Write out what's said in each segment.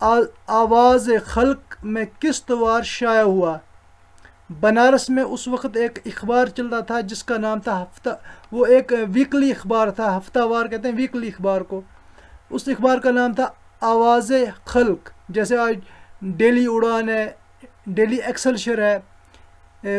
آواز خلق میں قسط وار شائع ہوا۔ بنارس میں اس وقت ایک اخبار چلتا تھا جس کا نام تھا وہ ایک ویکلی اخبار تھا، ہفتہ وار کہتے ہیں ویکلی اخبار کو۔ اس اخبار کا نام تھا آواز خلق، جیسے آج ڈیلی اڑان ہے، ڈیلی ایکسلشر ہے،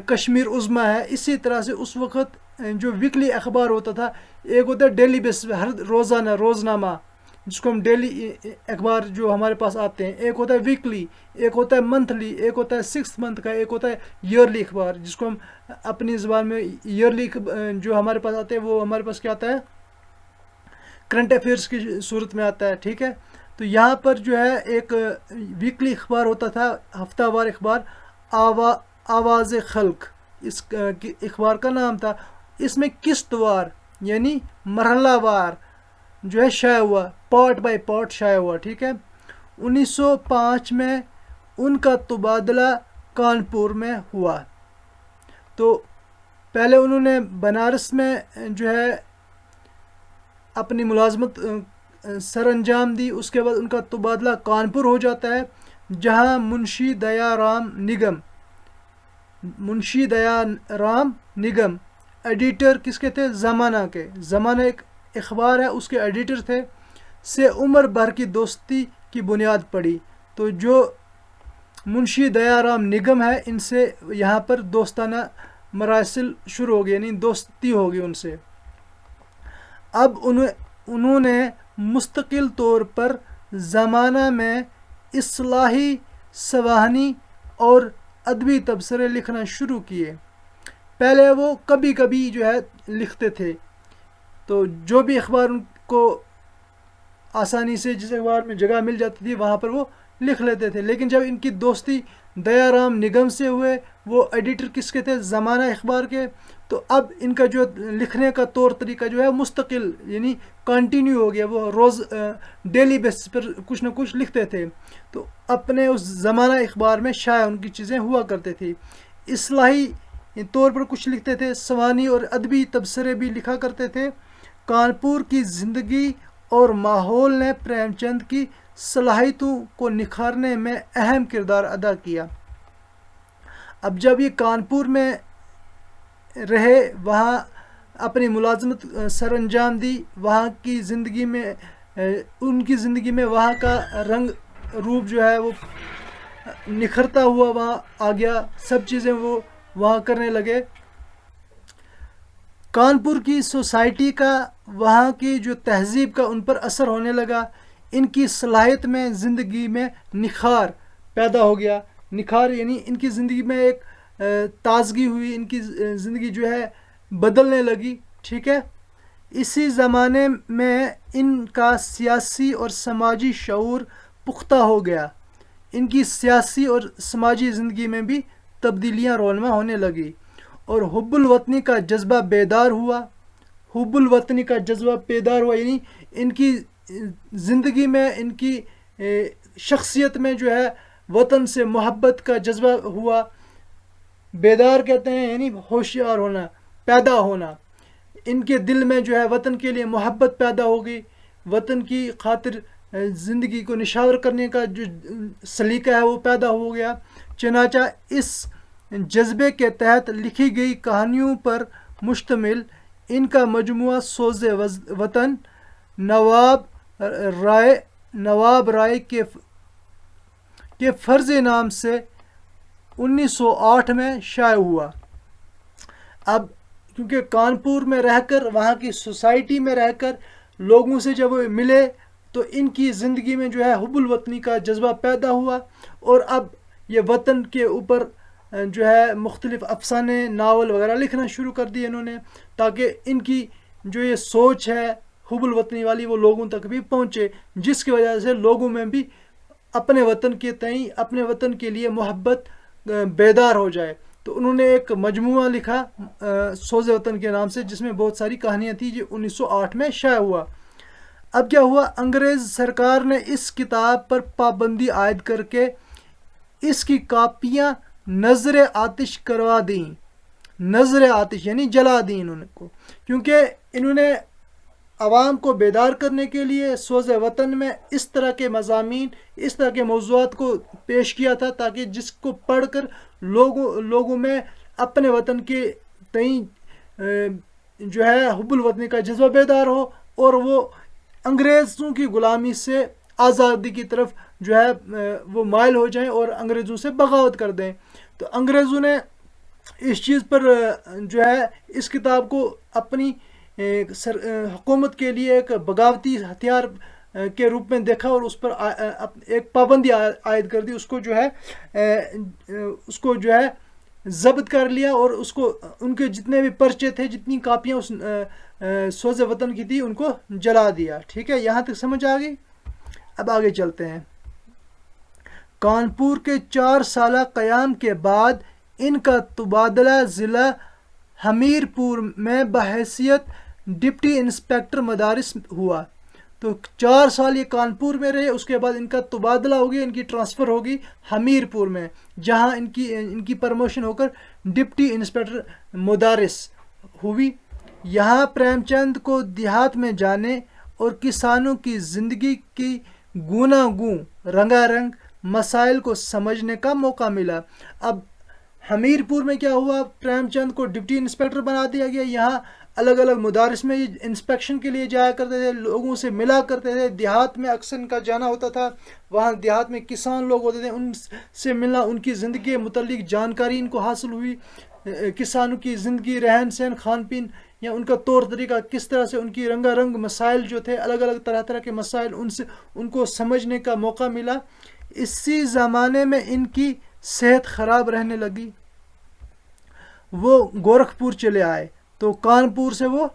کشمیر عظمیٰ ہے۔ اسی طرح سے اس وقت جو ویکلی اخبار ہوتا تھا، ایک ہوتا ہے ڈیلی بیس پہ ہر روزانہ روزنامہ جس کو ہم ڈیلی اخبار جو ہمارے پاس آتے ہیں، ایک ہوتا ہے ویکلی، ایک ہوتا ہے منتھلی، ایک ہوتا ہے 6 منتھ کا، ایک ہوتا ہے ایئرلی اخبار جس کو ہم اپنی زبان میں ایئرلی جو ہمارے پاس آتے ہیں وہ ہمارے پاس کیا آتا ہے، کرنٹ افیئرس کی صورت میں آتا ہے، ٹھیک ہے۔ تو یہاں پر جو ہے ایک ویکلی اخبار ہوتا تھا، ہفتہ وار اخبار آواز خلق اس اخبار کا نام تھا۔ اس میں قسط وار یعنی مرحلہ وار جو ہے شائع ہوا، پارٹ بائی پارٹ شائع ہوا، ٹھیک ہے۔ 1905 میں ان کا تبادلہ کانپور میں ہوا۔ تو پہلے انہوں نے بنارس میں جو ہے اپنی ملازمت سر انجام دی، اس کے بعد ان کا تبادلہ کانپور ہو جاتا ہے، جہاں منشی دیا رام نگم ایڈیٹر کس کے تھے، زمانہ کے، زمانہ ایک اخبار ہے اس کے ایڈیٹر تھے، سے عمر بھر کی دوستی کی بنیاد پڑی۔ تو جو منشی دیا رام نگم ہے ان سے یہاں پر دوستانہ مراسل شروع ہو گئے، یعنی دوستی ہوگی ان سے۔ اب انہوں نے مستقل طور پر زمانہ میں اصلاحی، سوانحی اور ادبی تبصرے لکھنا شروع کیے۔ پہلے وہ کبھی کبھی جو ہے لکھتے تھے، تو جو بھی اخبار ان کو آسانی سے جس اخبار میں جگہ مل جاتی تھی وہاں پر وہ لکھ لیتے تھے۔ لیکن جب ان کی دوستی دیا رام نگم سے ہوئے، وہ ایڈیٹر کس کے تھے، زمانہ اخبار کے، تو اب ان کا جو لکھنے کا طور طریقہ جو ہے مستقل یعنی کنٹینیو ہو گیا، وہ روز ڈیلی بیسس پر کچھ نہ کچھ لکھتے تھے۔ تو اپنے اس زمانہ اخبار میں شائع ان کی چیزیں ہوا کرتے تھے، اصلاحی طور پر کچھ لکھتے تھے، سوانحی اور ادبی تبصرے بھی لکھا کرتے تھے۔ کانپور کی زندگی اور ماحول نے پریم چند کی صلاحیتوں کو نکھارنے میں اہم کردار ادا کیا۔ اب جب یہ کانپور میں رہے، وہاں اپنی ملازمت سر انجام دی، وہاں کی زندگی میں ان کی زندگی میں وہاں کا رنگ روپ جو ہے وہ نکھرتا ہوا وہاں آ گیا، سب چیزیں وہ وہاں کرنے لگے۔ کانپور کی سوسائٹی کا، وہاں کی جو تہذیب کا ان پر اثر ہونے لگا، ان کی صلاحیت میں زندگی میں نکھار پیدا ہو گیا۔ نکھار یعنی ان کی زندگی میں ایک تازگی ہوئی، ان کی زندگی جو ہے بدلنے لگی، ٹھیک ہے۔ اسی زمانے میں ان کا سیاسی اور سماجی شعور پختہ ہو گیا، ان کی سیاسی اور سماجی زندگی میں بھی تبدیلیاں رونما ہونے لگی، اور حب الوطنی کا جذبہ بیدار ہوا۔ حب الوطنی کا جذبہ بیدار ہوا یعنی ان کی زندگی میں، ان کی شخصیت میں جو ہے وطن سے محبت کا جذبہ ہوا۔ بیدار کہتے ہیں یعنی ہوشیار ہونا، پیدا ہونا۔ ان کے دل میں جو ہے وطن کے لیے محبت پیدا ہوگی، وطن کی خاطر زندگی کو نشاور کرنے کا جو سلیقہ ہے وہ پیدا ہو گیا۔ چنانچہ اس جذبے کے تحت لکھی گئی کہانیوں پر مشتمل ان کا مجموعہ سوز وطن نواب رائے کے فرض نام سے 1908 میں شائع ہوا۔ اب کیونکہ کانپور میں رہ کر، وہاں کی سوسائٹی میں رہ کر لوگوں سے جب وہ ملے تو ان کی زندگی میں جو ہے حب الوطنی کا جذبہ پیدا ہوا، اور اب یہ وطن کے اوپر جو ہے مختلف افسانے، ناول وغیرہ لکھنا شروع کر دیے انہوں نے، تاکہ ان کی جو یہ سوچ ہے حب الوطنی والی وہ لوگوں تک بھی پہنچے، جس کی وجہ سے لوگوں میں بھی اپنے وطن کے تئیں، اپنے وطن کے لیے محبت بیدار ہو جائے۔ تو انہوں نے ایک مجموعہ لکھا سوز وطن کے نام سے، جس میں بہت ساری کہانیاں تھیں، جو 1908 میں شائع ہوا۔ اب کیا ہوا، انگریز سرکار نے اس کتاب پر پابندی عائد کر کے اس کی کاپیاں نظر آتش کروا دیں۔ نظر آتش یعنی جلا دیں انہوں نے کو، کیونکہ انہوں نے عوام کو بیدار کرنے کے لیے سوز وطن میں اس طرح کے مضامین، اس طرح کے موضوعات کو پیش کیا تھا تاکہ جس کو پڑھ کر لوگوں میں اپنے وطن کے تئیں جو ہے حب الوطنی کا جذبہ بیدار ہو، اور وہ انگریزوں کی غلامی سے آزادی کی طرف جو ہے وہ مائل ہو جائیں اور انگریزوں سے بغاوت کر دیں۔ تو انگریزوں نے اس چیز پر جو ہے اس کتاب کو اپنی حکومت کے لیے ایک بغاوتی ہتھیار کے روپ میں دیکھا اور اس پر ایک پابندی عائد کر دی، اس کو جو ہے ضبط کر لیا، اور اس کو ان کے جتنے بھی پرچے تھے، جتنی کاپیاں اس سوز وطن کی تھی، ان کو جلا دیا۔ ٹھیک ہے، یہاں تک سمجھ آ گئی؟ اب آگے چلتے ہیں۔ کانپور کے 4 سالہ قیام کے بعد ان کا تبادلہ ضلع ہمیرپور میں بحیثیت ڈپٹی انسپیکٹر مدارس ہوا۔ تو 4 سال یہ کانپور میں رہے، اس کے بعد ان کا تبادلہ ہو گیا، ان کی ٹرانسفر ہوگی ہمیرپور میں، جہاں ان کی پرموشن ہو کر ڈپٹی انسپیکٹر مدارس ہوئی۔ یہاں پریم چند کو دیہات میں جانے اور کسانوں کی زندگی کی گوناگوں رنگا رنگ مسائل کو سمجھنے کا موقع ملا۔ اب ہمیرپور میں کیا ہوا، پریم چند کو ڈپٹی انسپیکٹر بنا دیا گیا۔ یہاں الگ الگ مدارس میں انسپیکشن کے لیے جایا کرتے تھے، لوگوں سے ملا کرتے تھے، دیہات میں اکثر ان کا جانا ہوتا تھا، وہاں دیہات میں کسان لوگ ہوتے تھے، ان سے ملنا، ان کی زندگی کے متعلق جانکاری ان کو حاصل ہوئی، کسانوں کی زندگی، رہن سہن، کھان پین یا ان کا طور طریقہ کس طرح سے، ان کی رنگا رنگ مسائل جو تھے، الگ الگ طرح کے مسائل، ان کو سمجھنے کا موقع ملا۔ اسی زمانے میں ان کی صحت خراب رہنے لگی، وہ گورکھپور چلے آئے۔ تو کانپور سے وہ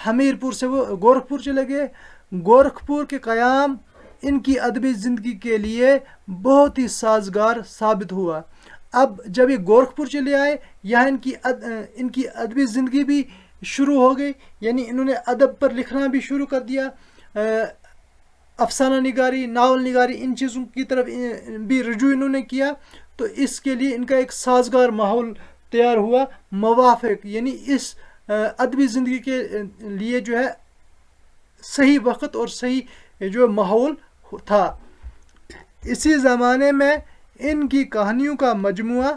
ہمیرپور سے وہ گورکھپور چلے گئے۔ گورکھپور کے قیام ان کی ادبی زندگی کے لیے بہت ہی سازگار ثابت ہوا۔ اب جب یہ گورکھپور چلے آئے، یہاں ان کی ادبی زندگی بھی شروع ہو گئی، یعنی انہوں نے ادب پر لکھنا بھی شروع کر دیا، افسانہ نگاری، ناول نگاری، ان چیزوں کی طرف بھی رجوع انہوں نے کیا۔ تو اس کے لیے ان کا ایک سازگار ماحول تیار ہوا، موافق، یعنی اس ادبی زندگی کے لیے جو ہے صحیح وقت اور صحیح جو ماحول تھا۔ اسی زمانے میں ان کی کہانیوں کا مجموعہ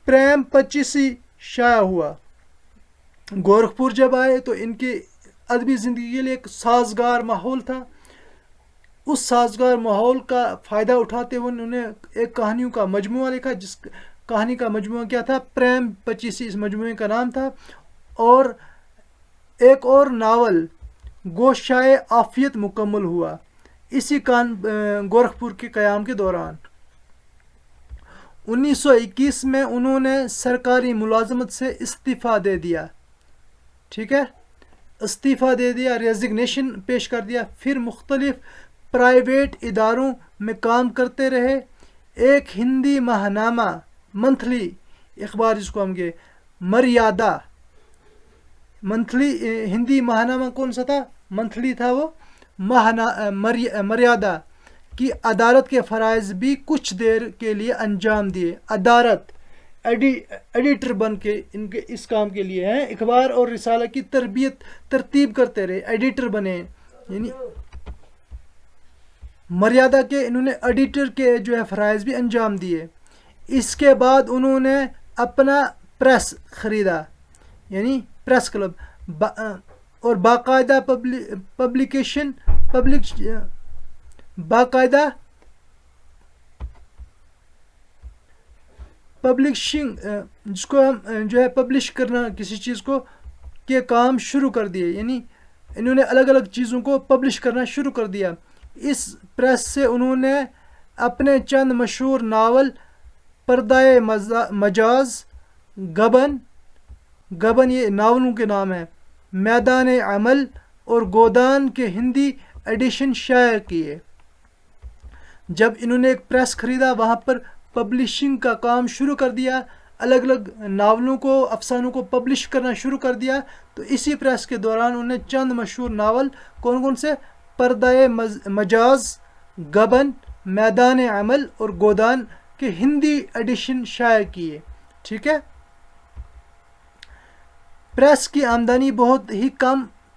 پریم پچیسی شائع ہوا۔ گورکھپور جب آئے تو ان کی ادبی زندگی کے لیے ایک سازگار ماحول تھا، اس سازگار ماحول کا فائدہ اٹھاتے ہوئے انہوں نے ایک کہانیوں کا مجموعہ لکھا، جس کہانی کا مجموعہ کیا تھا، پریم پچیسی اس مجموعے کا نام تھا۔ اور ایک اور ناول گوشائے عافیت مکمل ہوا اسی گورکھپور کے قیام کے دوران۔ 1921 میں انہوں نے سرکاری ملازمت سے استعفیٰ دے دیا، ٹھیک ہے، استعفیٰ دے دیا، ریزگنیشن پیش کر دیا۔ پھر مختلف پرائیویٹ اداروں میں کام کرتے رہے۔ ایک ہندی ماہ نامہ، منتھلی اخبار جس کو ہم گے، مریادہ، منتھلی ہندی ماہ نامہ کون سا تھا، منتھلی تھا وہ، مریادہ کی عدالت کے فرائض بھی کچھ دیر کے لیے انجام دیے۔ عدالت ایڈیٹر بن کے ان کے اس کام کے لیے ہیں، اخبار اور رسالہ کی ترتیب کرتے رہے، ایڈیٹر بنے، یعنی مریادہ کے انہوں نے ایڈیٹر کے جو ہے فرائض بھی انجام دیے۔ اس کے بعد انہوں نے اپنا پریس خریدا، یعنی پریس کلب، اور باقاعدہ پبلشنگ جس کو ہم جو ہے پبلش کرنا کسی چیز کو کے کام شروع کر دیے، یعنی انہوں نے الگ الگ چیزوں کو پبلش کرنا شروع کر دیا۔ اس پریس سے انہوں نے اپنے چند مشہور ناول پردۂ مجاز، گبن یہ ناولوں کے نام ہیں، میدان عمل اور گودان کے ہندی ایڈیشن شائع کیے۔ جب انہوں نے ایک پریس خریدا، وہاں پر پبلشنگ کا کام شروع کر دیا، الگ الگ ناولوں کو، افسانوں کو پبلش کرنا شروع کر دیا۔ تو اسی پریس کے دوران انہوں نے چند مشہور ناول کون کون سے، پردۂ مجاز، گبن، میدان عمل اور گودان کے ہندی ایڈیشن شائع کیے، ٹھیک ہے۔ پریس کی آمدنی بہت ہی کم